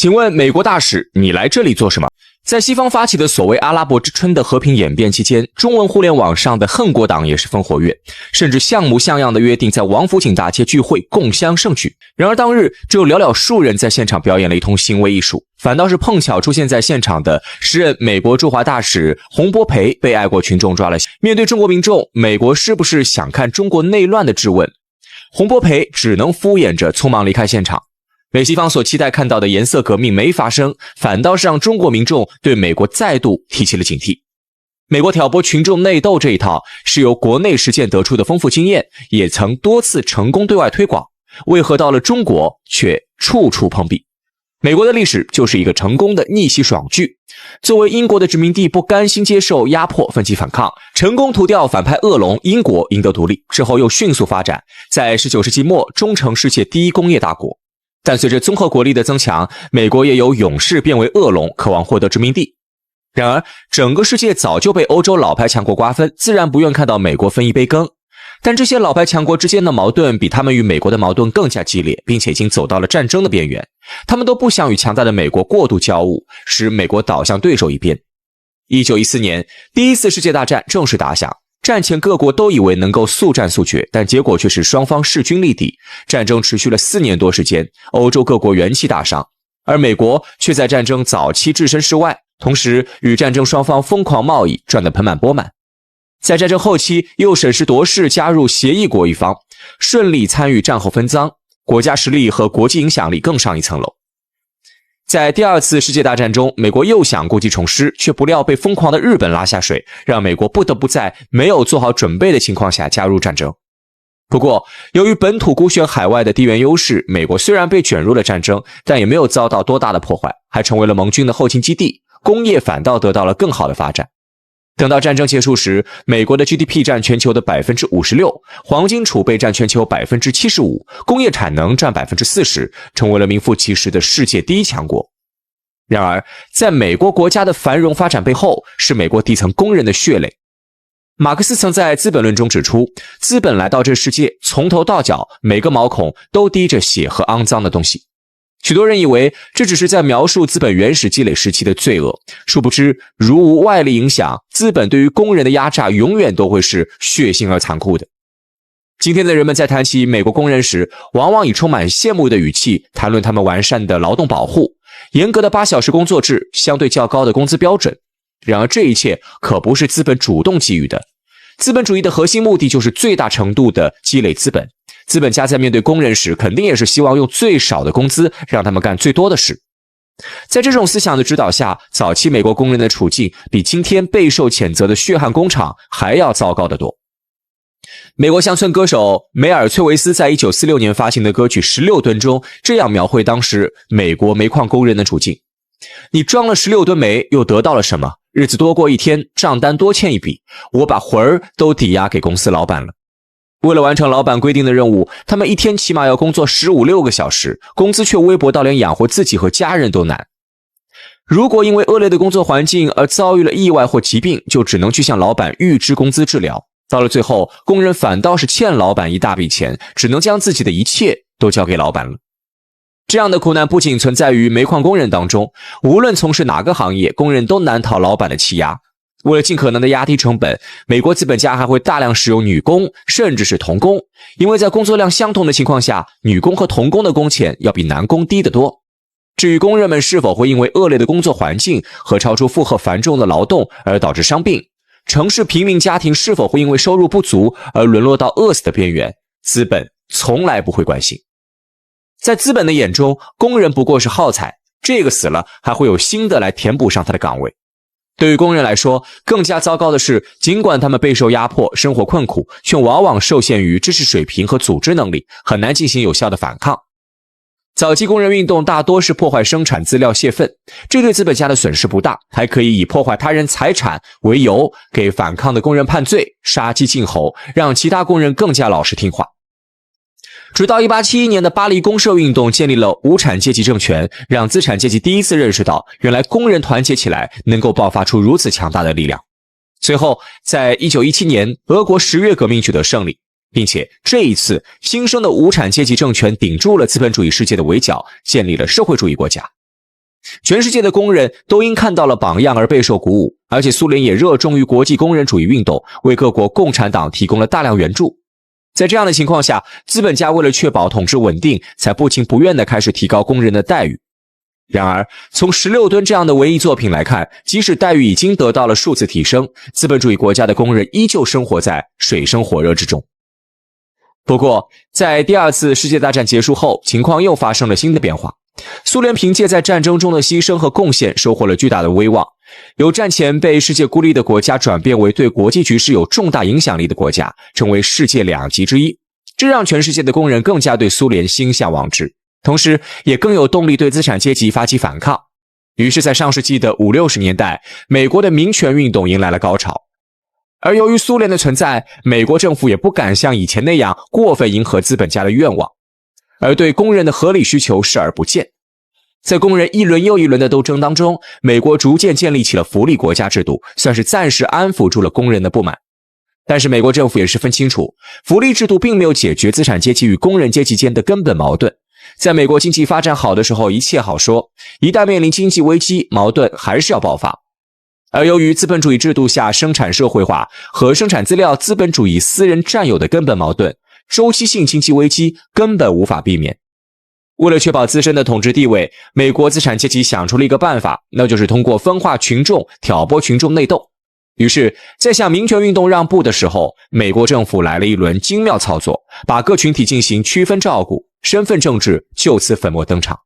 请问美国大使，你来这里做什么？在西方发起的所谓阿拉伯之春的和平演变期间，中文互联网上的恨国党也十分活跃，甚至像模像样的约定在王府井大街聚会，共襄盛举。然而当日只有寥寥数人在现场表演了一通行为艺术，反倒是碰巧出现在现场的时任美国驻华大使洪波培被爱国群众抓了。面对中国民众美国是不是想看中国内乱的质问，洪波培只能敷衍着匆忙离开现场。美西方所期待看到的颜色革命没发生，反倒是让中国民众对美国再度提起了警惕。美国挑拨群众内斗这一套是由国内实践得出的丰富经验，也曾多次成功对外推广，为何到了中国却处处碰壁？美国的历史就是一个成功的逆袭爽剧。作为英国的殖民地，不甘心接受压迫，奋起反抗，成功屠掉反派恶龙，英国赢得独立之后又迅速发展，在19世纪末终成世界第一工业大国。但随着综合国力的增强，美国也由勇士变为恶龙，渴望获得殖民地。然而整个世界早就被欧洲老牌强国瓜分，自然不愿看到美国分一杯羹。但这些老牌强国之间的矛盾比他们与美国的矛盾更加激烈，并且已经走到了战争的边缘。他们都不想与强大的美国过度交恶，使美国倒向对手一边。1914年，第一次世界大战正式打响。战前各国都以为能够速战速决，但结果却是双方势均力敌。战争持续了4年多时间，欧洲各国元气大伤，而美国却在战争早期置身事外，同时与战争双方疯狂贸易，赚得盆满钵满。在战争后期又审时度势加入协议国一方，顺利参与战后分赃，国家实力和国际影响力更上一层楼。在第二次世界大战中，美国又想故技重施，却不料被疯狂的日本拉下水，让美国不得不在没有做好准备的情况下加入战争。不过由于本土孤悬海外的地缘优势，美国虽然被卷入了战争，但也没有遭到多大的破坏，还成为了盟军的后勤基地，工业反倒得到了更好的发展。等到战争结束时，美国的 GDP 占全球的 56%， 黄金储备占全球 75%， 工业产能占 40%， 成为了名副其实的世界第一强国。然而在美国国家的繁荣发展背后，是美国底层工人的血泪。马克思曾在《资本论》中指出，资本来到这世界，从头到脚每个毛孔都滴着血和肮脏的东西。许多人以为这只是在描述资本原始积累时期的罪恶，殊不知如无外力影响，资本对于工人的压榨永远都会是血腥而残酷的。今天的人们在谈起美国工人时，往往以充满羡慕的语气谈论他们完善的劳动保护、严格的8小时工作制、相对较高的工资标准。然而这一切可不是资本主动给予的，资本主义的核心目的就是最大程度的积累资本。资本家在面对工人时，肯定也是希望用最少的工资让他们干最多的事。在这种思想的指导下，早期美国工人的处境比今天备受谴责的血汗工厂还要糟糕得多。美国乡村歌手梅尔崔维斯在1946年发行的歌曲《16吨》中这样描绘当时美国煤矿工人的处境：你装了16吨煤，又得到了什么？日子多过一天，账单多欠一笔，我把魂儿都抵押给公司老板了。为了完成老板规定的任务，他们一天起码要工作15-16个小时，工资却微薄到连养活自己和家人都难。如果因为恶劣的工作环境而遭遇了意外或疾病，就只能去向老板预支工资治疗。到了最后，工人反倒是欠老板一大笔钱，只能将自己的一切都交给老板了。这样的苦难不仅存在于煤矿工人当中，无论从事哪个行业，工人都难逃老板的欺压。为了尽可能的压低成本，美国资本家还会大量使用女工，甚至是童工，因为在工作量相同的情况下，女工和童工的工钱要比男工低得多。至于工人们是否会因为恶劣的工作环境和超出负荷繁重的劳动而导致伤病，城市平民家庭是否会因为收入不足而沦落到饿死的边缘，资本从来不会关心。在资本的眼中，工人不过是耗材，这个死了还会有新的来填补上他的岗位。对于工人来说，更加糟糕的是，尽管他们备受压迫，生活困苦，却往往受限于知识水平和组织能力，很难进行有效的反抗。早期工人运动大多是破坏生产资料泄愤，这对资本家的损失不大，还可以以破坏他人财产为由，给反抗的工人判罪，杀鸡儆猴，让其他工人更加老实听话。直到1871年的巴黎公社运动建立了无产阶级政权，让资产阶级第一次认识到，原来工人团结起来能够爆发出如此强大的力量。随后在1917年，俄国10月革命取得胜利，并且这一次新生的无产阶级政权顶住了资本主义世界的围剿，建立了社会主义国家。全世界的工人都因看到了榜样而备受鼓舞，而且苏联也热衷于国际工人主义运动，为各国共产党提供了大量援助。在这样的情况下，资本家为了确保统治稳定，才不情不愿地开始提高工人的待遇。然而，从16吨这样的文艺作品来看，即使待遇已经得到了数次提升，资本主义国家的工人依旧生活在水深火热之中。不过，在第二次世界大战结束后，情况又发生了新的变化。苏联凭借在战争中的牺牲和贡献，收获了巨大的威望，由战前被世界孤立的国家转变为对国际局势有重大影响力的国家，成为世界两极之一。这让全世界的工人更加对苏联心向往之，同时也更有动力对资产阶级发起反抗。于是在上世纪的50、60年代，美国的民权运动迎来了高潮。而由于苏联的存在，美国政府也不敢像以前那样过分迎合资本家的愿望，而对工人的合理需求视而不见。在工人一轮又一轮的斗争当中，美国逐渐建立起了福利国家制度，算是暂时安抚住了工人的不满。但是美国政府也十分清楚，福利制度并没有解决资产阶级与工人阶级间的根本矛盾。在美国经济发展好的时候，一切好说，一旦面临经济危机，矛盾还是要爆发。而由于资本主义制度下生产社会化和生产资料资本主义私人占有的根本矛盾，周期性经济危机根本无法避免。为了确保自身的统治地位，美国资产阶级想出了一个办法，那就是通过分化群众挑拨群众内斗。于是在向民权运动让步的时候，美国政府来了一轮精妙操作，把各群体进行区分照顾，身份政治就此粉墨登场。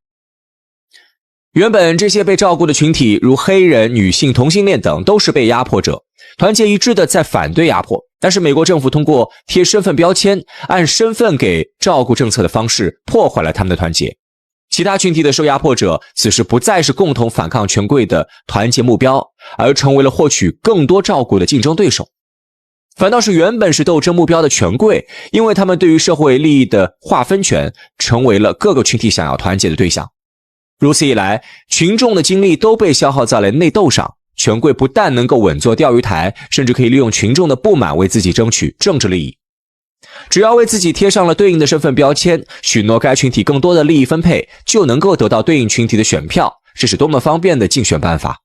原本这些被照顾的群体，如黑人、女性、同性恋等，都是被压迫者，团结一致的在反对压迫。但是美国政府通过贴身份标签，按身份给照顾政策的方式，破坏了他们的团结。其他群体的受压迫者此时不再是共同反抗权贵的团结目标，而成为了获取更多照顾的竞争对手。反倒是原本是斗争目标的权贵，因为他们对于社会利益的划分权，成为了各个群体想要团结的对象。如此一来，群众的精力都被消耗在了内斗上，权贵不但能够稳坐钓鱼台，甚至可以利用群众的不满为自己争取政治利益。只要为自己贴上了对应的身份标签，许诺该群体更多的利益分配，就能够得到对应群体的选票，这是多么方便的竞选办法。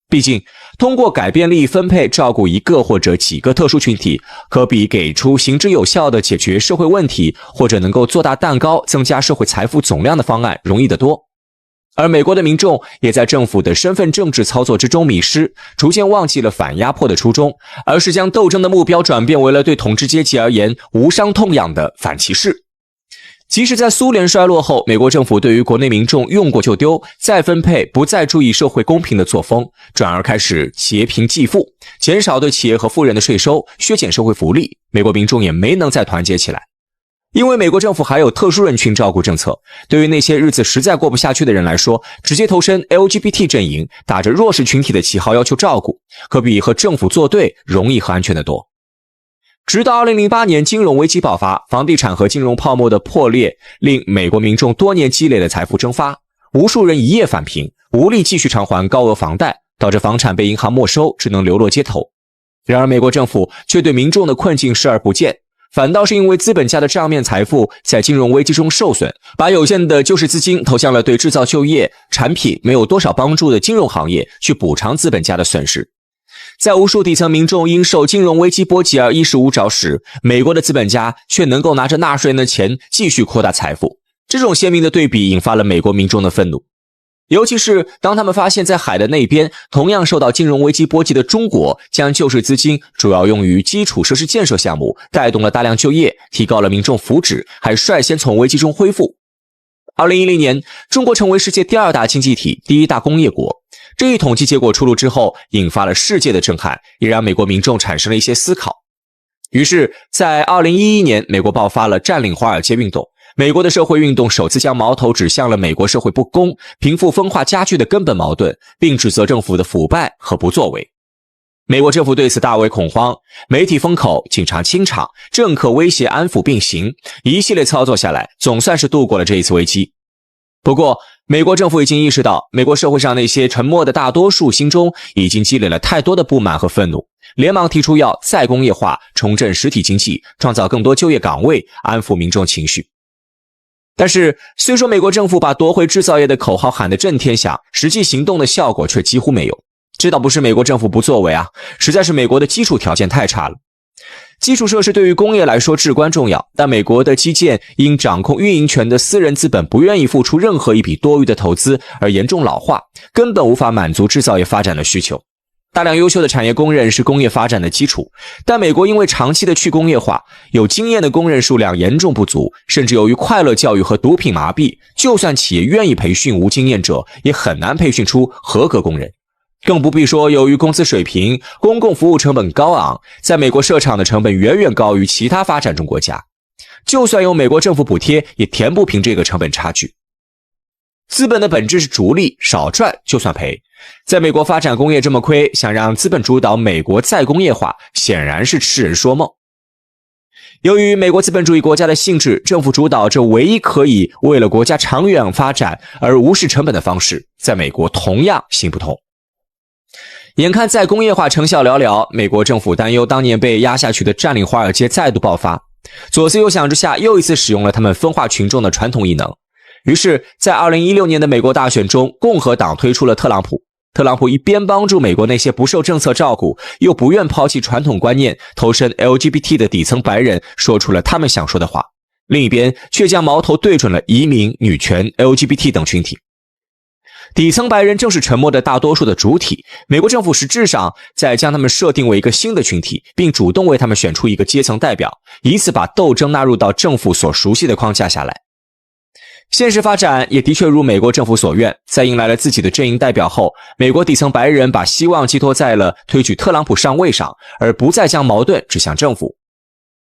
毕竟，通过改变利益分配照顾一个或者几个特殊群体，可比给出行之有效的解决社会问题，或者能够做大蛋糕增加社会财富总量的方案容易得多。而美国的民众也在政府的身份政治操作之中迷失，逐渐忘记了反压迫的初衷，而是将斗争的目标转变为了对统治阶级而言无伤痛痒的反歧视。即使在苏联衰落后，美国政府对于国内民众用过就丢、再分配不再注意社会公平的作风，转而开始劫贫济富，减少对企业和富人的税收，削减社会福利，美国民众也没能再团结起来。因为美国政府还有特殊人群照顾政策，对于那些日子实在过不下去的人来说，直接投身 LGBT 阵营，打着弱势群体的旗号要求照顾，可比和政府作对容易和安全得多。直到2008年金融危机爆发，房地产和金融泡沫的破裂令美国民众多年积累的财富蒸发，无数人一夜返贫，无力继续偿还高额房贷，导致房产被银行没收，只能流落街头。然而美国政府却对民众的困境视而不见，反倒是因为资本家的账面财富在金融危机中受损，把有限的救市资金投向了对制造就业产品没有多少帮助的金融行业，去补偿资本家的损失。在无数底层民众因受金融危机波及而衣食无着时，美国的资本家却能够拿着纳税人的钱继续扩大财富。这种鲜明的对比引发了美国民众的愤怒。尤其是当他们发现在海的那边同样受到金融危机波及的中国，将救市资金主要用于基础设施建设项目，带动了大量就业，提高了民众福祉，还率先从危机中恢复。2010年，中国成为世界第2大经济体、第1大工业国。这一统计结果出炉之后，引发了世界的震撼，也让美国民众产生了一些思考。于是在2011年，美国爆发了占领华尔街运动。美国的社会运动首次将矛头指向了美国社会不公、贫富分化加剧的根本矛盾，并指责政府的腐败和不作为。美国政府对此大为恐慌，媒体封口、警察清场、政客威胁安抚并行，一系列操作下来，总算是度过了这一次危机。不过，美国政府已经意识到，美国社会上那些沉默的大多数心中已经积累了太多的不满和愤怒，连忙提出要再工业化、重振实体经济、创造更多就业岗位、安抚民众情绪。但是，虽说美国政府把夺回制造业的口号喊得震天响，实际行动的效果却几乎没有。这倒不是美国政府不作为啊，实在是美国的基础条件太差了。基础设施对于工业来说至关重要，但美国的基建因掌控运营权的私人资本不愿意付出任何一笔多余的投资而严重老化，根本无法满足制造业发展的需求。大量优秀的产业工人是工业发展的基础，但美国因为长期的去工业化，有经验的工人数量严重不足，甚至由于快乐教育和毒品麻痹，就算企业愿意培训无经验者，也很难培训出合格工人。更不必说由于工资水平、公共服务成本高昂，在美国设厂的成本远远高于其他发展中国家，就算有美国政府补贴，也填不平这个成本差距。资本的本质是逐利，少赚就算赔。在美国发展工业这么亏，想让资本主导美国再工业化，显然是痴人说梦。由于美国资本主义国家的性质，政府主导这唯一可以为了国家长远发展而无视成本的方式，在美国同样行不通。眼看再工业化成效寥寥，美国政府担忧当年被压下去的占领华尔街再度爆发，左思右想之下，又一次使用了他们分化群众的传统异能。于是在2016年的美国大选中，共和党推出了特朗普。特朗普一边帮助美国那些不受政策照顾，又不愿抛弃传统观念、投身 LGBT 的底层白人，说出了他们想说的话。另一边却将矛头对准了移民、女权、LGBT 等群体。底层白人正是沉默的大多数的主体，美国政府实质上在将他们设定为一个新的群体，并主动为他们选出一个阶层代表，以此把斗争纳入到政府所熟悉的框架下来。现实发展也的确如美国政府所愿，在迎来了自己的阵营代表后，美国底层白人把希望寄托在了推举特朗普上位上，而不再将矛盾指向政府。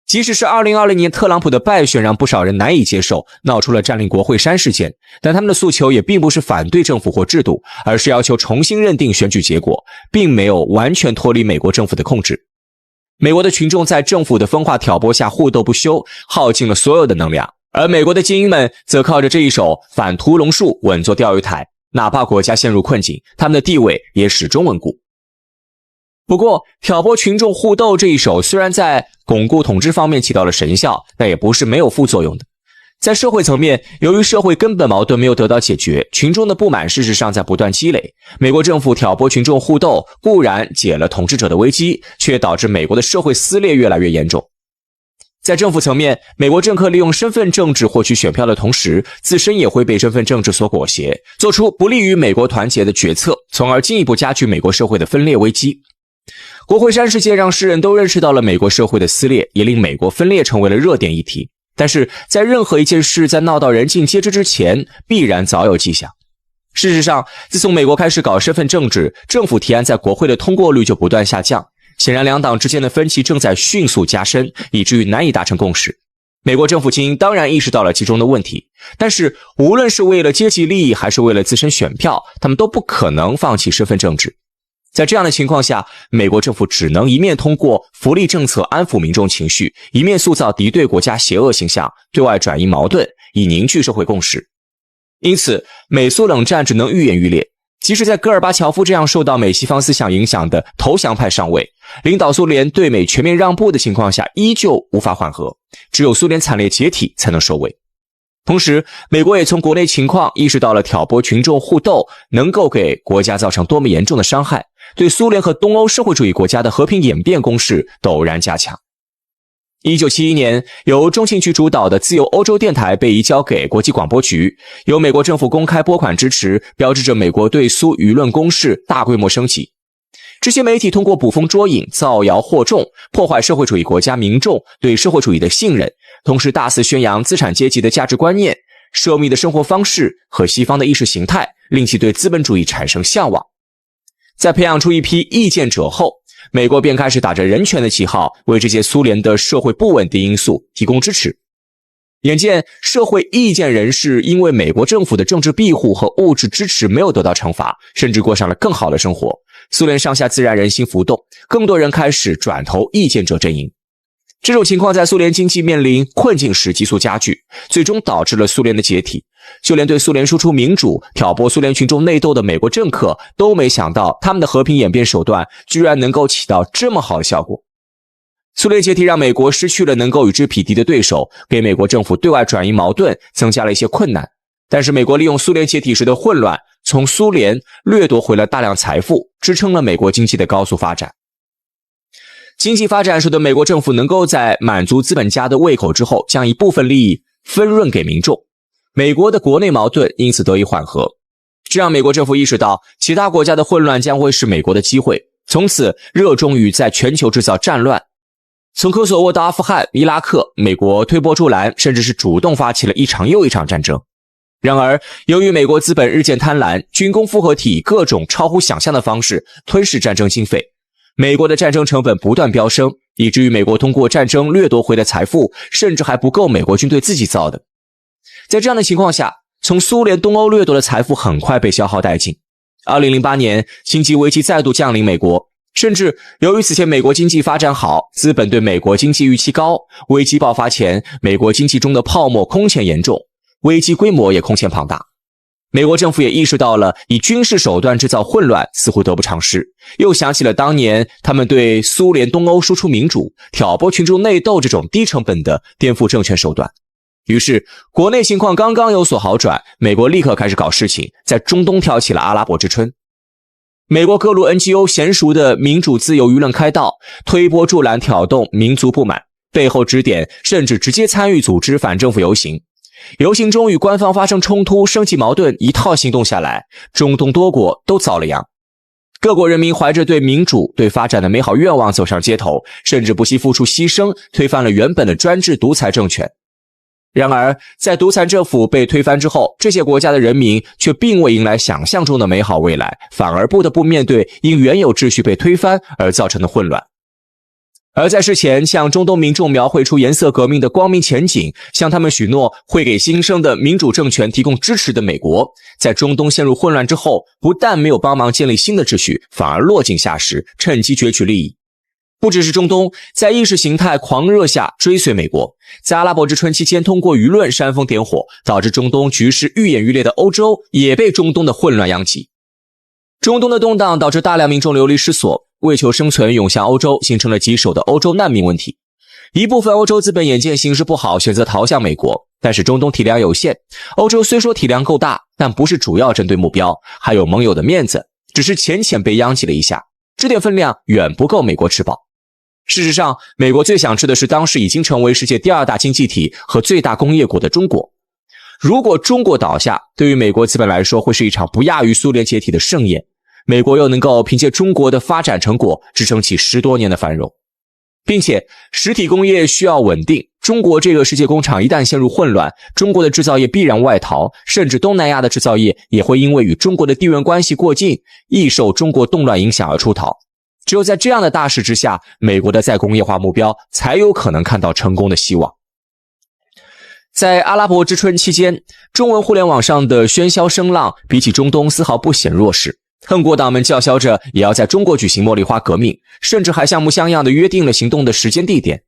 即使是2020年特朗普的败选让不少人难以接受，闹出了占领国会山事件，但他们的诉求也并不是反对政府或制度，而是要求重新认定选举结果，并没有完全脱离美国政府的控制。美国的群众在政府的分化挑拨下互斗不休，耗尽了所有的能量，而美国的精英们则靠着这一手反屠龙术稳坐钓鱼台，哪怕国家陷入困境，他们的地位也始终稳固。不过，挑拨群众互斗这一手虽然在巩固统治方面起到了神效，但也不是没有副作用的。在社会层面，由于社会根本矛盾没有得到解决，群众的不满事实上在不断积累。美国政府挑拨群众互斗，固然解了统治者的危机，却导致美国的社会撕裂越来越严重。在政府层面，美国政客利用身份政治获取选票的同时，自身也会被身份政治所裹挟，做出不利于美国团结的决策，从而进一步加剧美国社会的分裂危机。国会山事件让世人都认识到了美国社会的撕裂，也令美国分裂成为了热点议题。但是在任何一件事在闹到人尽皆知之前，必然早有迹象。事实上，自从美国开始搞身份政治，政府提案在国会的通过率就不断下降。显然两党之间的分歧正在迅速加深，以至于难以达成共识。美国政府精英当然意识到了其中的问题，但是无论是为了阶级利益还是为了自身选票，他们都不可能放弃身份政治。在这样的情况下，美国政府只能一面通过福利政策安抚民众情绪，一面塑造敌对国家邪恶形象，对外转移矛盾，以凝聚社会共识。因此，美苏冷战只能愈演愈烈。即使在戈尔巴乔夫这样受到美西方思想影响的投降派上位，领导苏联对美全面让步的情况下，依旧无法缓和，只有苏联惨烈解体才能收尾。同时，美国也从国内情况意识到了挑拨群众互斗能够给国家造成多么严重的伤害，对苏联和东欧社会主义国家的和平演变攻势陡然加强。1971年，由中情局主导的自由欧洲电台被移交给国际广播局，由美国政府公开拨款支持，标志着美国对苏舆论攻势大规模升级。这些媒体通过捕风捉影、造谣惑众，破坏社会主义国家民众对社会主义的信任，同时大肆宣扬资产阶级的价值观念、奢靡的生活方式和西方的意识形态，令其对资本主义产生向往。在培养出一批意见者后，美国便开始打着人权的旗号，为这些苏联的社会不稳定因素提供支持。眼见社会意见人士因为美国政府的政治庇护和物质支持没有得到惩罚，甚至过上了更好的生活，苏联上下自然人心浮动，更多人开始转投意见者阵营。这种情况在苏联经济面临困境时急速加剧，最终导致了苏联的解体。就连对苏联输出民主、挑拨苏联群众内斗的美国政客都没想到，他们的和平演变手段居然能够起到这么好的效果。苏联解体让美国失去了能够与之匹敌的对手，给美国政府对外转移矛盾增加了一些困难。但是美国利用苏联解体时的混乱，从苏联掠夺回了大量财富，支撑了美国经济的高速发展。经济发展使得美国政府能够在满足资本家的胃口之后，将一部分利益分润给民众，美国的国内矛盾因此得以缓和。这让美国政府意识到其他国家的混乱将会是美国的机会，从此热衷于在全球制造战乱。从科索沃到阿富汗、伊拉克，美国推波助澜，甚至是主动发起了一场又一场战争。然而，由于美国资本日渐贪婪，军工复合体以各种超乎想象的方式吞噬战争经费，美国的战争成本不断飙升，以至于美国通过战争掠夺回的财富甚至还不够美国军队自己造的。在这样的情况下，从苏联东欧掠夺的财富很快被消耗殆尽。2008年，经济危机再度降临美国，甚至由于此前美国经济发展好，资本对美国经济预期高，危机爆发前，美国经济中的泡沫空前严重，危机规模也空前庞大。美国政府也意识到了以军事手段制造混乱似乎得不偿失，又想起了当年他们对苏联东欧输出民主、挑拨群众内斗这种低成本的颠覆政权手段。于是国内情况刚刚有所好转，美国立刻开始搞事情，在中东挑起了阿拉伯之春。美国各路 NGO 娴熟的民主自由舆论开道，推波助澜，挑动民族不满，背后指点，甚至直接参与组织反政府游行。游行中与官方发生冲突，升级矛盾，一套行动下来，中东多国都遭了殃。各国人民怀着对民主、对发展的美好愿望走上街头，甚至不惜付出牺牲，推翻了原本的专制独裁政权。然而，在独裁政府被推翻之后，这些国家的人民却并未迎来想象中的美好未来，反而不得不面对因原有秩序被推翻而造成的混乱。而在事前向中东民众描绘出颜色革命的光明前景，向他们许诺会给新生的民主政权提供支持的美国，在中东陷入混乱之后，不但没有帮忙建立新的秩序，反而落井下石，趁机攫取利益。不只是中东，在意识形态狂热下追随美国，在阿拉伯之春期间通过舆论煽风点火，导致中东局势愈演愈烈的欧洲也被中东的混乱殃及。中东的动荡导致大量民众流离失所，为求生存涌向欧洲，形成了棘手的欧洲难民问题。一部分欧洲资本眼见形势不好，选择逃向美国，但是中东体量有限，欧洲虽说体量够大，但不是主要针对目标，还有盟友的面子，只是浅浅被殃及了一下，这点分量远不够美国吃饱。事实上，美国最想吃的是当时已经成为世界第二大经济体和最大工业国的中国。如果中国倒下，对于美国资本来说会是一场不亚于苏联解体的盛宴，美国又能够凭借中国的发展成果支撑起10多年的繁荣。并且实体工业需要稳定，中国这个世界工厂一旦陷入混乱，中国的制造业必然外逃，甚至东南亚的制造业也会因为与中国的地缘关系过近，易受中国动乱影响而出逃。只有在这样的大势之下，美国的再工业化目标才有可能看到成功的希望。在阿拉伯之春期间，中文互联网上的喧嚣声浪比起中东丝毫不显弱势，恨国党们叫嚣着也要在中国举行茉莉花革命，甚至还像模像样的约定了行动的时间地点。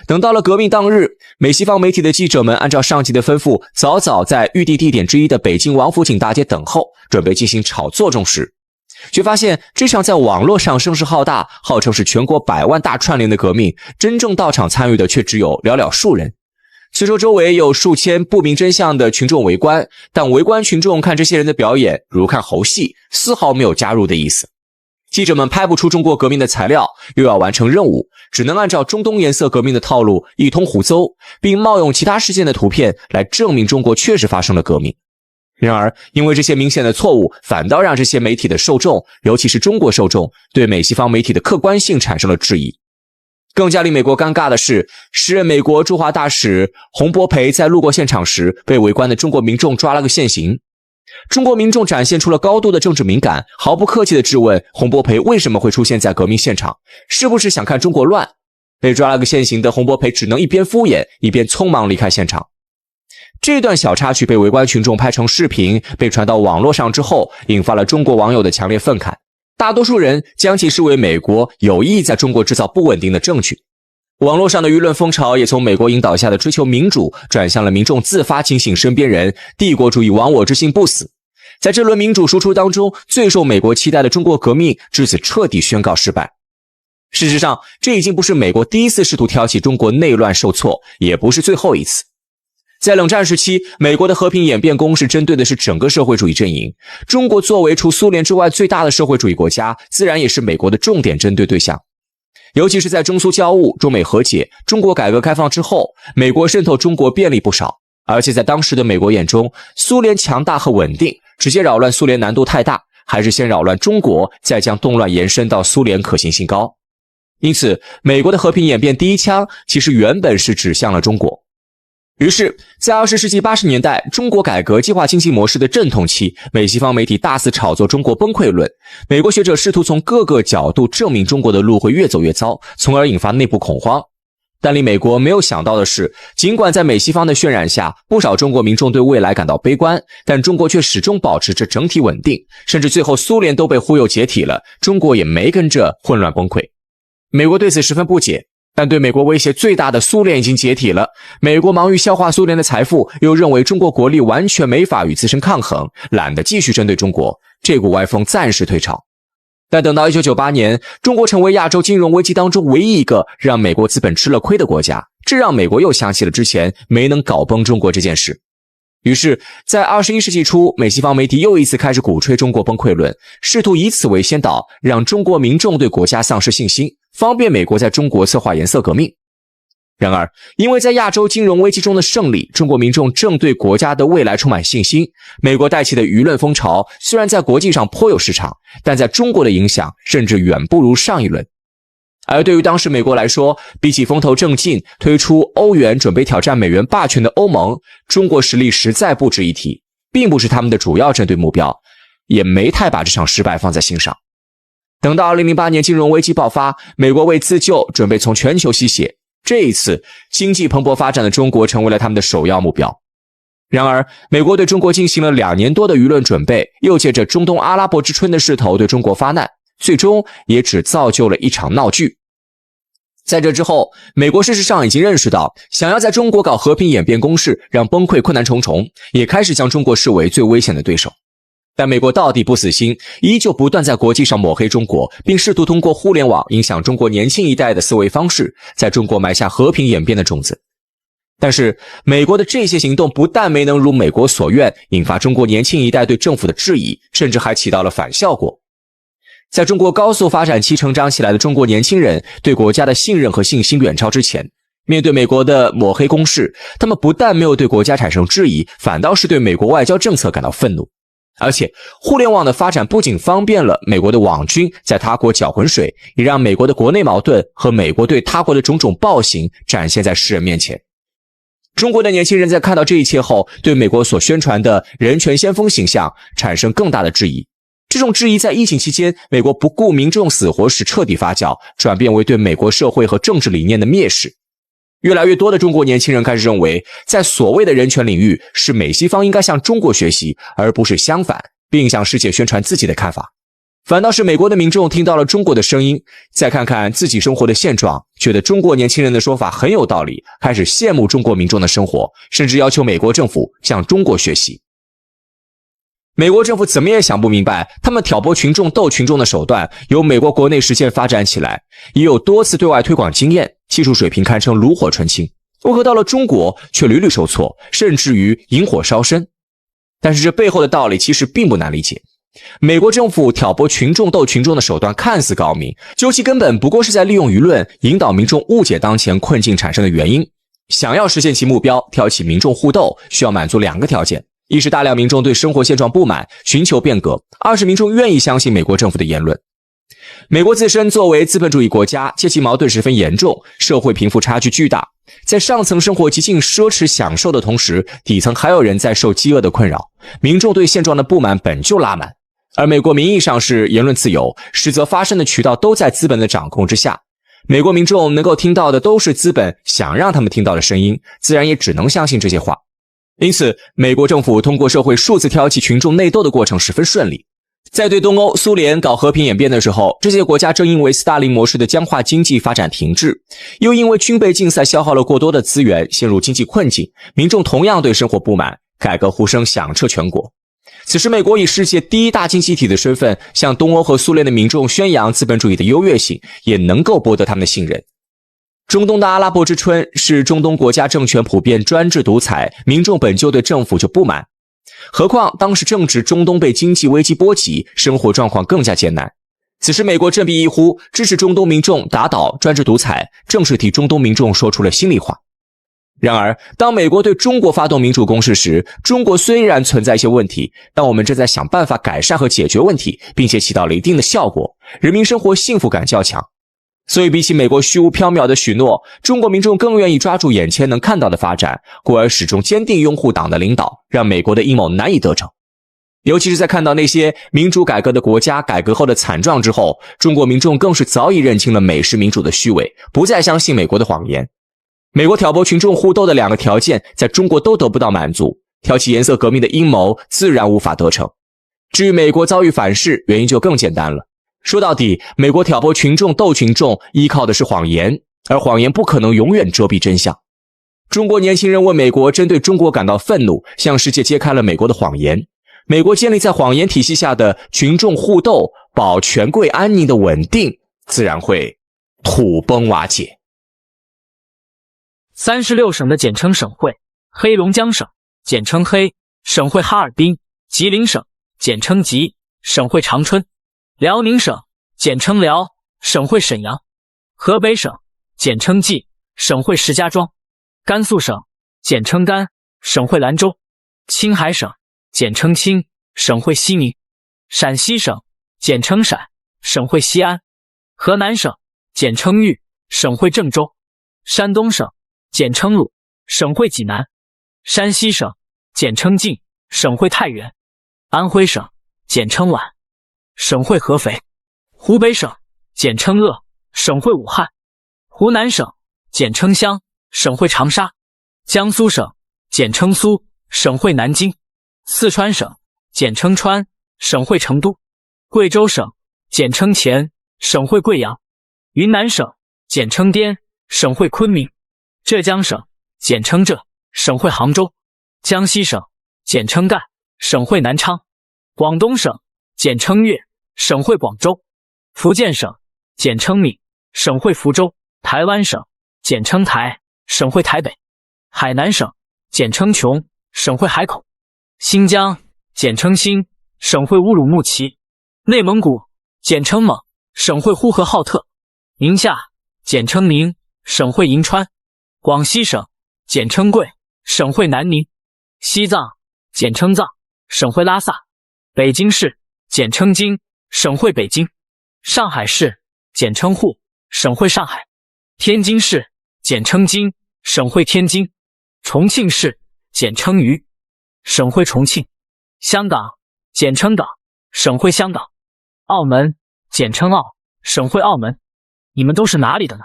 等到了革命当日，美西方媒体的记者们按照上级的吩咐，早早在预定地点之一的北京王府井大街等候，准备进行炒作中时，却发现这场在网络上声势浩大，号称是全国100万大串联的革命，真正到场参与的却只有寥寥数人。虽说周围有数千不明真相的群众围观，但围观群众看这些人的表演如看猴戏，丝毫没有加入的意思。记者们拍不出中国革命的材料，又要完成任务，只能按照中东颜色革命的套路一通胡诌，并冒用其他事件的图片来证明中国确实发生了革命。然而因为这些明显的错误，反倒让这些媒体的受众，尤其是中国受众，对美西方媒体的客观性产生了质疑。更加令美国尴尬的是，时任美国驻华大使洪博培在路过现场时，被围观的中国民众抓了个现行。中国民众展现出了高度的政治敏感，毫不客气地质问洪博培为什么会出现在革命现场，是不是想看中国乱？被抓了个现行的洪博培只能一边敷衍，一边匆忙离开现场。这段小插曲被围观群众拍成视频，被传到网络上之后，引发了中国网友的强烈愤慨。大多数人将其视为美国有意在中国制造不稳定的证据。网络上的舆论风潮也从美国引导下的追求民主，转向了民众自发警醒身边人，帝国主义亡我之心不死。在这轮民主输出当中，最受美国期待的中国革命至此彻底宣告失败。事实上，这已经不是美国第一次试图挑起中国内乱受挫，也不是最后一次。在冷战时期，美国的和平演变攻势针对的是整个社会主义阵营。中国作为除苏联之外最大的社会主义国家，自然也是美国的重点针对对象。尤其是在中苏交恶、中美和解、中国改革开放之后，美国渗透中国便利不少。而且在当时的美国眼中，苏联强大和稳定，直接扰乱苏联难度太大，还是先扰乱中国，再将动乱延伸到苏联可行性高。因此，美国的和平演变第一枪其实原本是指向了中国。于是，在20世纪80年代，中国改革计划经济模式的阵痛期，美西方媒体大肆炒作中国崩溃论，美国学者试图从各个角度证明中国的路会越走越糟，从而引发内部恐慌。但令美国没有想到的是，尽管在美西方的渲染下，不少中国民众对未来感到悲观，但中国却始终保持着整体稳定，甚至最后苏联都被忽悠解体了，中国也没跟着混乱崩溃。美国对此十分不解，但对美国威胁最大的苏联已经解体了，美国忙于消化苏联的财富，又认为中国国力完全没法与自身抗衡，懒得继续针对中国，这股歪风暂时退潮。但等到1998年，中国成为亚洲金融危机当中唯一一个让美国资本吃了亏的国家，这让美国又想起了之前没能搞崩中国这件事。于是，在21世纪初，美西方媒体又一次开始鼓吹中国崩溃论，试图以此为先导，让中国民众对国家丧失信心，方便美国在中国策划颜色革命。然而，因为在亚洲金融危机中的胜利，中国民众正对国家的未来充满信心，美国带起的舆论风潮虽然在国际上颇有市场，但在中国的影响甚至远不如上一轮。而对于当时美国来说，比起风头正劲推出欧元准备挑战美元霸权的欧盟，中国实力实在不值一提，并不是他们的主要针对目标，也没太把这场失败放在心上。等到2008年金融危机爆发，美国为自救准备从全球吸血，这一次经济蓬勃发展的中国成为了他们的首要目标。然而，美国对中国进行了2年多的舆论准备，又借着中东阿拉伯之春的势头对中国发难，最终也只造就了一场闹剧。在这之后，美国事实上已经认识到，想要在中国搞和平演变攻势，让崩溃困难重重，也开始将中国视为最危险的对手。但美国到底不死心，依旧不断在国际上抹黑中国，并试图通过互联网影响中国年轻一代的思维方式，在中国埋下和平演变的种子。但是，美国的这些行动不但没能如美国所愿，引发中国年轻一代对政府的质疑，甚至还起到了反效果。在中国高速发展期成长起来的中国年轻人对国家的信任和信心远超之前，面对美国的抹黑攻势，他们不但没有对国家产生质疑，反倒是对美国外交政策感到愤怒。而且，互联网的发展不仅方便了美国的网军在他国搅浑水，也让美国的国内矛盾和美国对他国的种种暴行展现在世人面前。中国的年轻人在看到这一切后，对美国所宣传的人权先锋形象产生更大的质疑。这种质疑在疫情期间，美国不顾民众死活时彻底发酵，转变为对美国社会和政治理念的蔑视。越来越多的中国年轻人开始认为，在所谓的人权领域，是美西方应该向中国学习，而不是相反，并向世界宣传自己的看法。反倒是美国的民众听到了中国的声音，再看看自己生活的现状，觉得中国年轻人的说法很有道理，开始羡慕中国民众的生活，甚至要求美国政府向中国学习。美国政府怎么也想不明白，他们挑拨群众斗群众的手段由美国国内实践发展起来，也有多次对外推广经验，技术水平堪称炉火纯青，为何到了中国却屡屡受挫，甚至于引火烧身？但是这背后的道理其实并不难理解。美国政府挑拨群众斗群众的手段看似高明，究其根本不过是在利用舆论引导民众误解当前困境产生的原因。想要实现其目标，挑起民众互斗，需要满足2个条件：一是大量民众对生活现状不满，寻求变革；二是民众愿意相信美国政府的言论。美国自身作为资本主义国家，阶级矛盾十分严重，社会贫富差距巨大，在上层生活极尽奢侈享受的同时，底层还有人在受饥饿的困扰，民众对现状的不满本就拉满。而美国名义上是言论自由，实则发声的渠道都在资本的掌控之下，美国民众能够听到的都是资本想让他们听到的声音，自然也只能相信这些话。因此，美国政府通过社会数次挑起群众内斗的过程十分顺利。在对东欧、苏联搞和平演变的时候，这些国家正因为斯大林模式的僵化经济发展停滞，又因为军备竞赛消耗了过多的资源，陷入经济困境，民众同样对生活不满，改革呼声响彻全国。此时，美国以世界第一大经济体的身份，向东欧和苏联的民众宣扬资本主义的优越性，也能够博得他们的信任。中东的阿拉伯之春是中东国家政权普遍专制独裁，民众本就对政府就不满。何况当时正值中东被经济危机波及，生活状况更加艰难。此时美国振臂一呼，支持中东民众打倒专制独裁，正是替中东民众说出了心里话。然而，当美国对中国发动民主攻势时，中国虽然存在一些问题，但我们正在想办法改善和解决问题，并且起到了一定的效果，人民生活幸福感较强。所以比起美国虚无缥缈的许诺，中国民众更愿意抓住眼前能看到的发展，故而始终坚定拥护党的领导，让美国的阴谋难以得逞。尤其是在看到那些民主改革的国家改革后的惨状之后，中国民众更是早已认清了美式民主的虚伪，不再相信美国的谎言。美国挑拨群众互斗的两个条件在中国都得不到满足，挑起颜色革命的阴谋自然无法得逞。至于美国遭遇反噬，原因就更简单了。说到底，美国挑拨群众斗群众依靠的是谎言，而谎言不可能永远遮蔽真相。中国年轻人为美国针对中国感到愤怒，向世界揭开了美国的谎言。美国建立在谎言体系下的群众互斗保权贵安宁的稳定，自然会土崩瓦解。36省的简称省会：黑龙江省，简称黑；省会哈尔滨。吉林省，简称吉；省会长春。辽宁省，简称辽；省会沈阳。河北省，简称冀；省会石家庄。甘肃省，简称甘；省会兰州。青海省，简称青；省会西宁。陕西省，简称陕；省会西安。河南省，简称豫；省会郑州。山东省，简称鲁；省会济南。山西省，简称晋；省会太原。安徽省，简称皖；省会合肥。湖北省，简称鄂；省会武汉。湖南省，简称湘；省会长沙。江苏省，简称苏；省会南京。四川省，简称川；省会成都。贵州省，简称黔；省会贵阳。云南省，简称滇；省会昆明。浙江省，简称浙；省会杭州。江西省，简称赣；省会南昌。广东省，简称粤；省会广州。福建省，简称闽；省会福州。台湾省，简称台；省会台北。海南省，简称琼；省会海口。新疆，简称新；省会乌鲁木齐。内蒙古，简称蒙；省会呼和浩特。宁夏，简称宁；省会银川。广西省，简称贵；省会南宁。西藏，简称藏；省会拉萨。北京市，简称京；省会北京。上海市，简称沪；省会上海。天津市，简称津；省会天津。重庆市，简称渝；省会重庆。香港，简称港；省会香港。澳门，简称澳；省会澳门。你们都是哪里的呢？